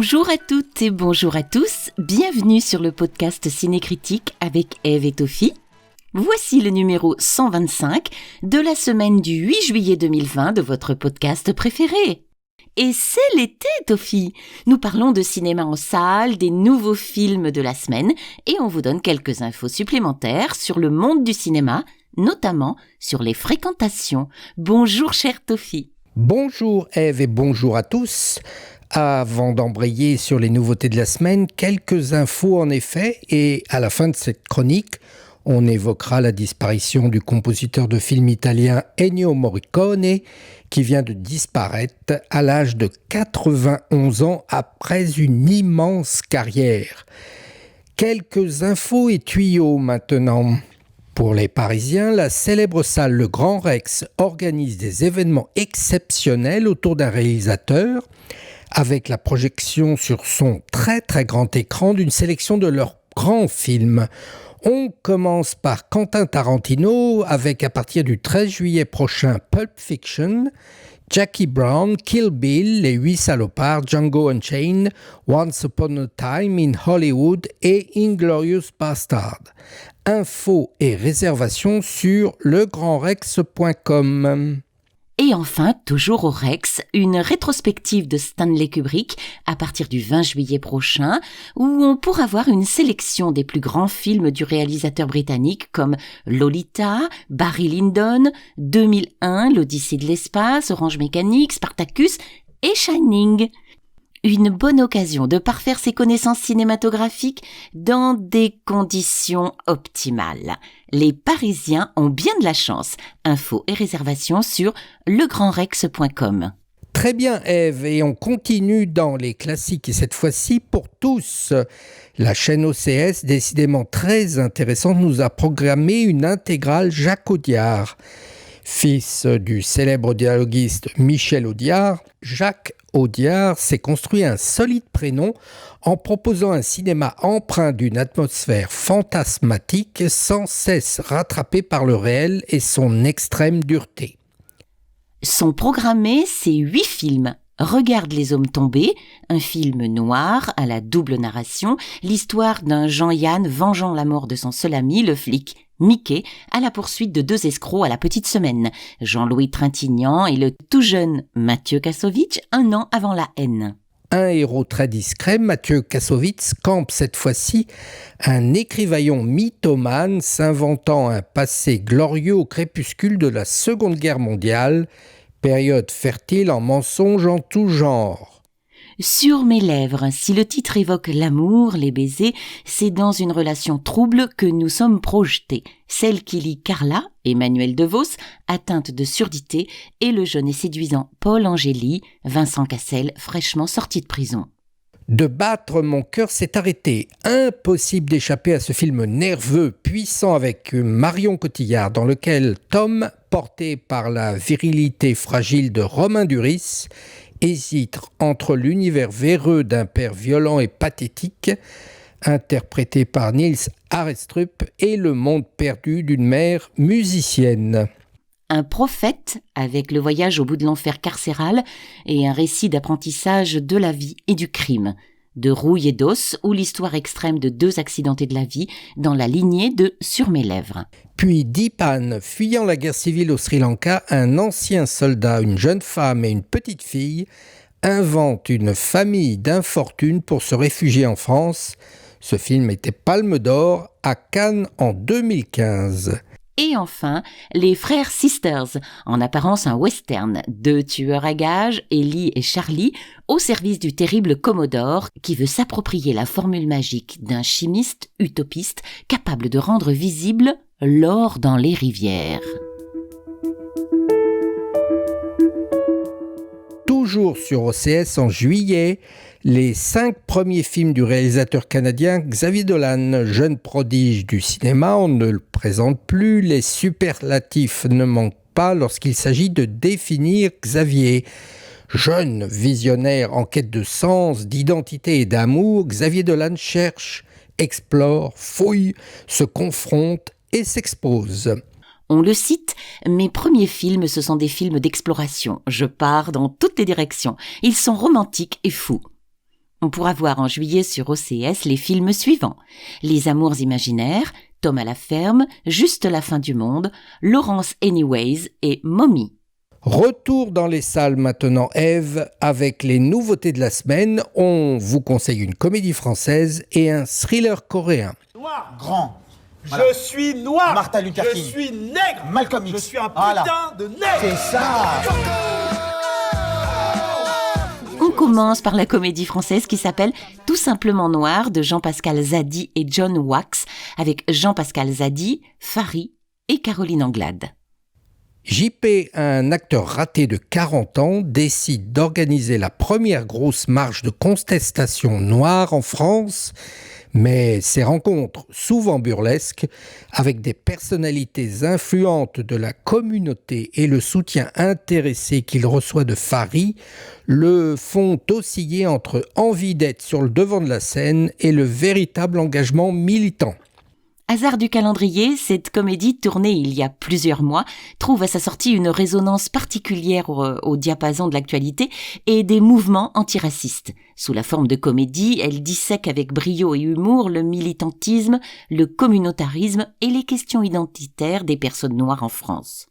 Bonjour à toutes et bonjour à tous, bienvenue sur le podcast Cinécritique avec Ève et Tofi. Voici le numéro 125 de la semaine du 8 juillet 2020 de votre podcast préféré. Et c'est l'été, Tofi. Nous parlons de cinéma en salle, des nouveaux films de la semaine et on vous donne quelques infos supplémentaires sur le monde du cinéma, notamment sur les fréquentations. Bonjour, cher Tofi. Bonjour Ève et bonjour à tous. Avant d'embrayer sur les nouveautés de la semaine, quelques infos en effet, et à la fin de cette chronique, on évoquera la disparition du compositeur de films italien Ennio Morricone, qui vient de disparaître à l'âge de 91 ans après une immense carrière. Quelques infos et tuyaux maintenant. Pour les Parisiens, la célèbre salle Le Grand Rex organise des événements exceptionnels autour d'un réalisateur, avec la projection sur son très très grand écran d'une sélection de leurs grands films. On commence par Quentin Tarantino avec à partir du 13 juillet prochain Pulp Fiction, Jackie Brown, Kill Bill, Les 8 salopards, Django Unchained, Once Upon a Time in Hollywood et Inglourious Basterds. Infos et réservations sur legrandrex.com. Et enfin, toujours au Rex, une rétrospective de Stanley Kubrick à partir du 20 juillet prochain, où on pourra voir une sélection des plus grands films du réalisateur britannique comme Lolita, Barry Lyndon, 2001, L'Odyssée de l'espace, Orange Mécanique, Spartacus et Shining. Une bonne occasion de parfaire ses connaissances cinématographiques dans des conditions optimales. Les Parisiens ont bien de la chance. Infos et réservations sur legrandrex.com. Très bien Ève, et on continue dans les classiques et cette fois-ci pour tous. La chaîne OCS, décidément très intéressante, nous a programmé une intégrale Jacques Audiard. Fils du célèbre dialoguiste Michel Audiard, Jacques Audiard s'est construit un solide prénom en proposant un cinéma empreint d'une atmosphère fantasmatique sans cesse rattrapée par le réel et son extrême dureté. Sont programmés ces 8 films. Regarde les hommes tombés, un film noir à la double narration, l'histoire d'un Jean-Yann vengeant la mort de son seul ami, le flic Mickey, à la poursuite de 2 escrocs à la petite semaine, Jean-Louis Trintignant et le tout jeune Mathieu Kassovitz, un an avant la haine. Un héros très discret, Mathieu Kassovitz, campe cette fois-ci un écrivaillon mythomane s'inventant un passé glorieux au crépuscule de la Seconde Guerre mondiale, période fertile en mensonges en tout genre. Sur mes lèvres, si le titre évoque l'amour, les baisers, c'est dans une relation trouble que nous sommes projetés. Celle qui lie Carla, Emmanuel DeVos, atteinte de surdité, et le jeune et séduisant Paul Angéli, Vincent Cassel, fraîchement sorti de prison. De battre mon cœur s'est arrêté. Impossible d'échapper à ce film nerveux, puissant avec Marion Cotillard, dans lequel Tom, porté par la virilité fragile de Romain Duris, hésite entre l'univers véreux d'un père violent et pathétique, interprété par Niels Arestrup, et le monde perdu d'une mère musicienne. Un prophète, avec le voyage au bout de l'enfer carcéral et un récit d'apprentissage de la vie et du crime, de rouille et d'os, ou l'histoire extrême de 2 accidentés de la vie dans la lignée de Sur mes lèvres. Puis Dipan, fuyant la guerre civile au Sri Lanka, un ancien soldat, une jeune femme et une petite fille inventent une famille d'infortune pour se réfugier en France. Ce film était Palme d'Or à Cannes en 2015. Et enfin, les frères Sisters, en apparence un western, 2 tueurs à gages, Ellie et Charlie, au service du terrible Commodore qui veut s'approprier la formule magique d'un chimiste utopiste capable de rendre visible l'or dans les rivières. Toujours sur OCS en juillet, les 5 premiers films du réalisateur canadien Xavier Dolan, jeune prodige du cinéma, on ne le présente plus, les superlatifs ne manquent pas lorsqu'il s'agit de définir Xavier. Jeune visionnaire en quête de sens, d'identité et d'amour, Xavier Dolan cherche, explore, fouille, se confronte et s'expose. On le cite, mes premiers films, ce sont des films d'exploration. Je pars dans toutes les directions. Ils sont romantiques et fous. On pourra voir en juillet sur OCS les films suivants: Les Amours imaginaires, Tom à la ferme, Juste la fin du monde, Laurence Anyways et Mommy. Retour dans les salles maintenant, Ève, avec les nouveautés de la semaine. On vous conseille une comédie française et un thriller coréen. Noir. Grand. Voilà. Je suis noir. Martin Luther King. Je suis nègre. Malcolm X. Je suis un putain de nègre. C'est ça. On commence par la comédie française qui s'appelle Tout simplement noir de Jean-Pascal Zadi et John Wax, avec Jean-Pascal Zadi, Fary et Caroline Anglade. JP, un acteur raté de 40 ans, décide d'organiser la première grosse marche de contestation noire en France, mais ces rencontres, souvent burlesques, avec des personnalités influentes de la communauté et le soutien intéressé qu'il reçoit de Fary, le font osciller entre envie d'être sur le devant de la scène et le véritable engagement militant. Hasard du calendrier, cette comédie tournée il y a plusieurs mois trouve à sa sortie une résonance particulière au diapason de l'actualité et des mouvements antiracistes. Sous la forme de comédie, elle dissèque avec brio et humour le militantisme, le communautarisme et les questions identitaires des personnes noires en France.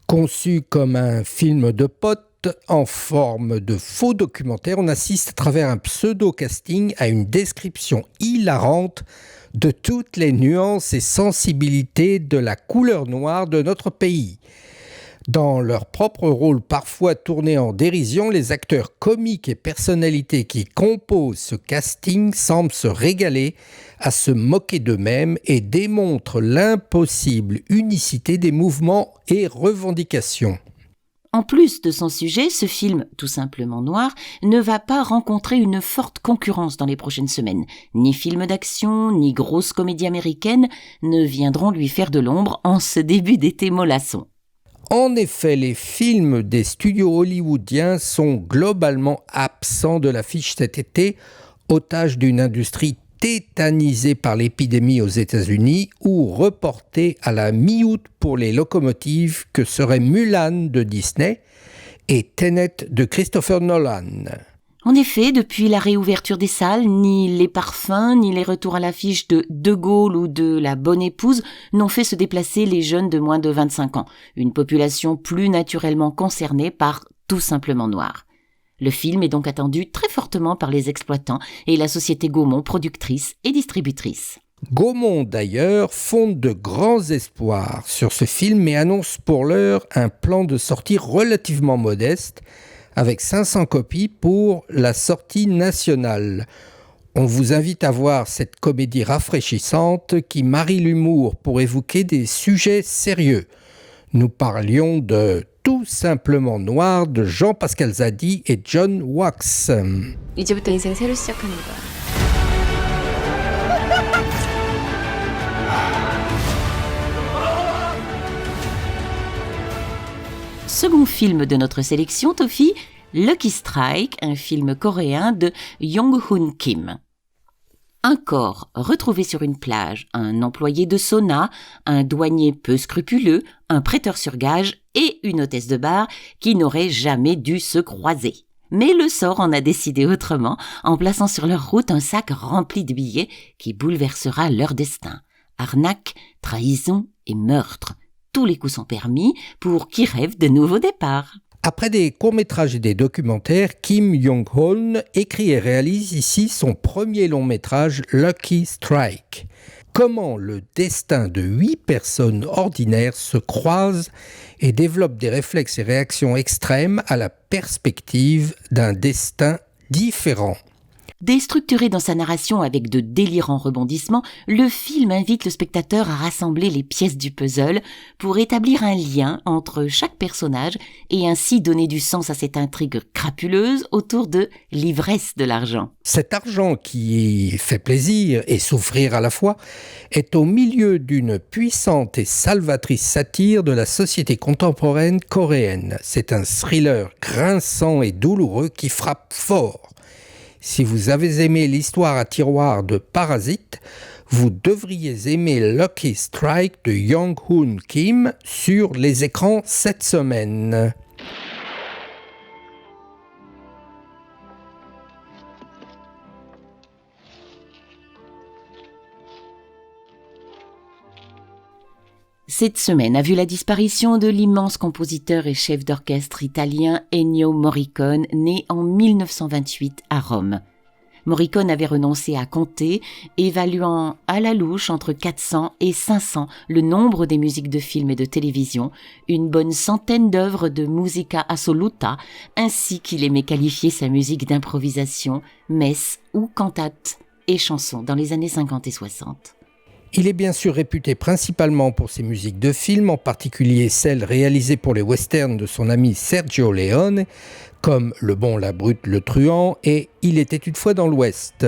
Conçu comme un film de potes, en forme de faux documentaire, on assiste à travers un pseudo-casting à une description hilarante de toutes les nuances et sensibilités de la couleur noire de notre pays. Dans leur propre rôle parfois tourné en dérision, les acteurs comiques et personnalités qui composent ce casting semblent se régaler à se moquer d'eux-mêmes et démontrent l'impossible unicité des mouvements et revendications. En plus de son sujet, ce film, tout simplement noir, ne va pas rencontrer une forte concurrence dans les prochaines semaines. Ni film d'action, ni grosse comédie américaine ne viendront lui faire de l'ombre en ce début d'été mollasson. En effet, les films des studios hollywoodiens sont globalement absents de l'affiche cet été, otages d'une industrie tétanisée par l'épidémie aux États-Unis ou reportés à la mi-août pour les locomotives que seraient Mulan de Disney et Tenet de Christopher Nolan. En effet, depuis la réouverture des salles, ni les parfums, ni les retours à l'affiche de De Gaulle ou de La Bonne Épouse n'ont fait se déplacer les jeunes de moins de 25 ans, une population plus naturellement concernée par Tout simplement noir. Le film est donc attendu très fortement par les exploitants et la société Gaumont, productrice et distributrice. Gaumont, d'ailleurs, fonde de grands espoirs sur ce film et annonce pour l'heure un plan de sortie relativement modeste, avec 500 copies pour la sortie nationale. On vous invite à voir cette comédie rafraîchissante qui marie l'humour pour évoquer des sujets sérieux. Nous parlions de Tout simplement noir de Jean-Pascal Zadi et John Wax. 이제부터 인생 새로 시작하는 거야. Second film de notre sélection, Tofi, Lucky Strike, un film coréen de Yong-Hoon Kim. Un corps retrouvé sur une plage, un employé de sauna, un douanier peu scrupuleux, un prêteur sur gage et une hôtesse de bar qui n'auraient jamais dû se croiser. Mais le sort en a décidé autrement en plaçant sur leur route un sac rempli de billets qui bouleversera leur destin. Arnaque, trahison et meurtre. Tous les coups sont permis pour qui rêve de nouveaux départs. Après des courts-métrages et des documentaires, Kim Yong-hoon écrit et réalise ici son premier long-métrage Lucky Strike. Comment le destin de 8 personnes ordinaires se croise et développe des réflexes et réactions extrêmes à la perspective d'un destin différent. Déstructuré dans sa narration avec de délirants rebondissements, le film invite le spectateur à rassembler les pièces du puzzle pour établir un lien entre chaque personnage et ainsi donner du sens à cette intrigue crapuleuse autour de l'ivresse de l'argent. Cet argent qui fait plaisir et souffrir à la fois est au milieu d'une puissante et salvatrice satire de la société contemporaine coréenne. C'est un thriller grinçant et douloureux qui frappe fort. Si vous avez aimé l'histoire à tiroir de Parasite, vous devriez aimer Lucky Strike de Yong-Hoon Kim sur les écrans cette semaine. Cette semaine a vu la disparition de l'immense compositeur et chef d'orchestre italien Ennio Morricone, né en 1928 à Rome. Morricone avait renoncé à compter, évaluant à la louche entre 400 et 500 le nombre des musiques de films et de télévision, une bonne centaine d'œuvres de musica assoluta, ainsi qu'il aimait qualifier sa musique d'improvisation, messe ou cantate et chansons dans les années 50 et 60. Il est bien sûr réputé principalement pour ses musiques de films, en particulier celles réalisées pour les westerns de son ami Sergio Leone, comme Le Bon, la Brute, le Truand et Il était une fois dans l'Ouest.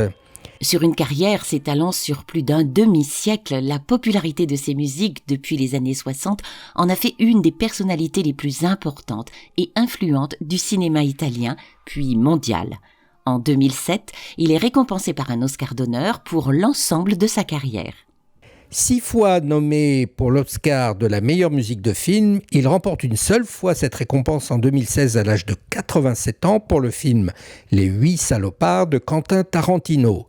Sur une carrière s'étalant sur plus d'un demi-siècle, la popularité de ses musiques depuis les années 60 en a fait une des personnalités les plus importantes et influentes du cinéma italien, puis mondial. En 2007, il est récompensé par un Oscar d'honneur pour l'ensemble de sa carrière. 6 fois nommé pour l'Oscar de la meilleure musique de film, il remporte une seule fois cette récompense en 2016 à l'âge de 87 ans pour le film Les 8 salopards de Quentin Tarantino.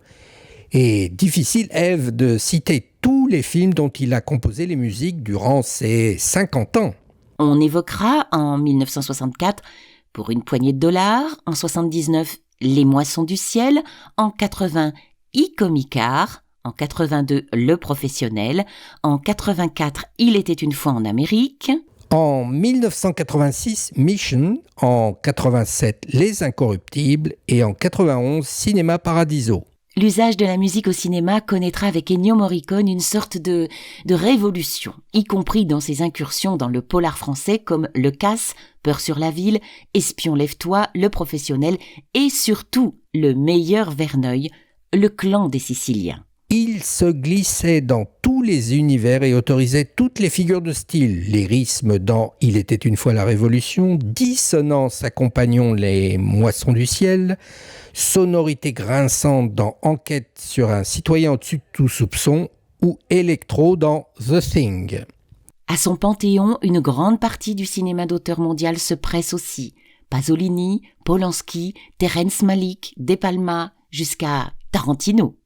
Et difficile, Ève, de citer tous les films dont il a composé les musiques durant ses 50 ans. On évoquera en 1964 Pour une poignée de dollars, en 79 Les Moissons du ciel, en 80 I Comicar, en 82 Le Professionnel, en 84 Il était une fois en Amérique. En 1986, Mission, en 87, Les Incorruptibles et en 91, Cinéma Paradiso. L'usage de la musique au cinéma connaîtra avec Ennio Morricone une sorte de révolution, y compris dans ses incursions dans le polar français comme Le Casse, Peur sur la ville, Espion lève-toi, Le Professionnel et surtout le meilleur Verneuil, Le Clan des Siciliens. Il se glissait dans tous les univers et autorisait toutes les figures de style. Lyrisme dans Il était une fois la Révolution, dissonance accompagnant Les Moissons du ciel, sonorité grinçante dans Enquête sur un citoyen au-dessus de tout soupçon ou électro dans The Thing. À son panthéon, une grande partie du cinéma d'auteur mondial se presse aussi. Pasolini, Polanski, Terrence Malick, De Palma, jusqu'à Tarantino.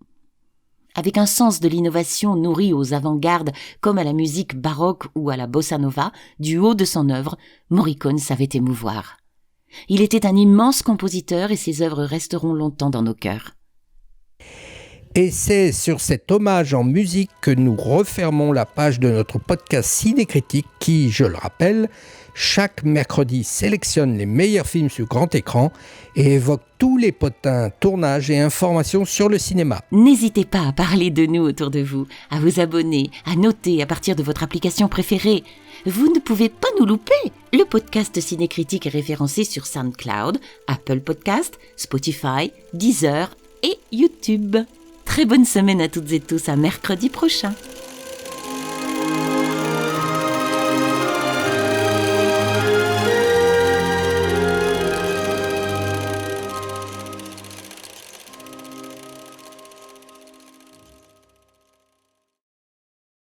Avec un sens de l'innovation nourri aux avant-gardes comme à la musique baroque ou à la bossa nova, du haut de son œuvre, Morricone savait émouvoir. Il était un immense compositeur et ses œuvres resteront longtemps dans nos cœurs. Et c'est sur cet hommage en musique que nous refermons la page de notre podcast Cinécritique qui, je le rappelle, chaque mercredi sélectionne les meilleurs films sur grand écran et évoque tous les potins, tournages et informations sur le cinéma. N'hésitez pas à parler de nous autour de vous, à vous abonner, à noter à partir de votre application préférée. Vous ne pouvez pas nous louper. Le podcast Cinécritique est référencé sur SoundCloud, Apple Podcast, Spotify, Deezer et YouTube. Très bonne semaine à toutes et tous, à mercredi prochain.